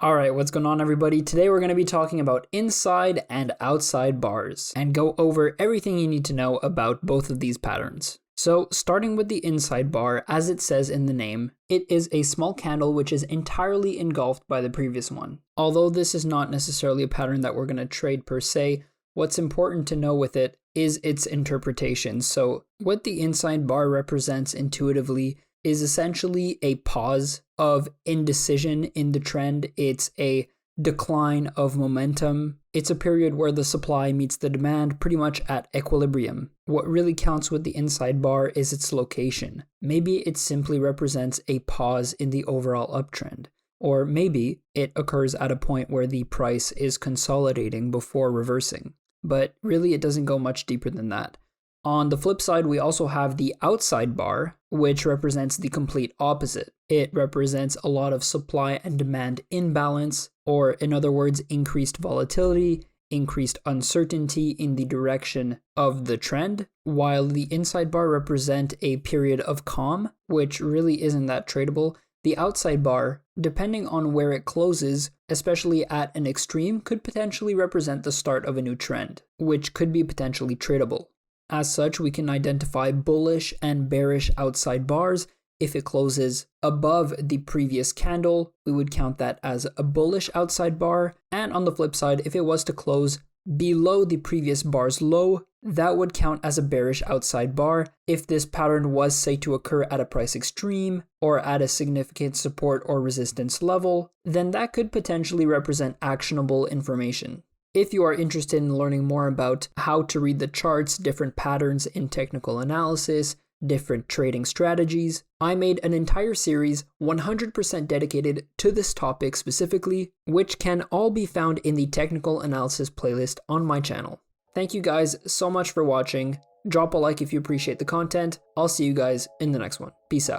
Alright, what's going on everybody? Today we're going to be talking about inside and outside bars and go over everything you need to know about both of these patterns. So starting with the inside bar, as it says in the name, it is a small candle which is entirely engulfed by the previous one. Although this is not necessarily a pattern that we're going to trade per se, what's important to know with it is its interpretation. So what the inside bar represents intuitively is essentially a pause of indecision in the trend. It's a decline of momentum. It's a period where the supply meets the demand pretty much at equilibrium. What really counts with the inside bar is its location. Maybe it simply represents a pause in the overall uptrend. Or maybe it occurs at a point where the price is consolidating before reversing. But really it doesn't go much deeper than that. On the flip side, we also have the outside bar, which represents the complete opposite. It represents a lot of supply and demand imbalance, or in other words, increased volatility, increased uncertainty in the direction of the trend, while the inside bar represent a period of calm, which really isn't that tradable. The outside bar, depending on where it closes, especially at an extreme, could potentially represent the start of a new trend, which could be potentially tradable. As such, we can identify bullish and bearish outside bars. If it closes above the previous candle, we would count that as a bullish outside bar. And on the flip side, if it was to close below the previous bar's low, that would count as a bearish outside bar. If this pattern was, say, to occur at a price extreme or at a significant support or resistance level, then that could potentially represent actionable information. If you are interested in learning more about how to read the charts, different patterns in technical analysis, different trading strategies, I made an entire series 100% dedicated to this topic specifically, which can all be found in the technical analysis playlist on my channel. Thank you guys so much for watching. Drop a like if you appreciate the content. I'll see you guys in the next one. Peace out.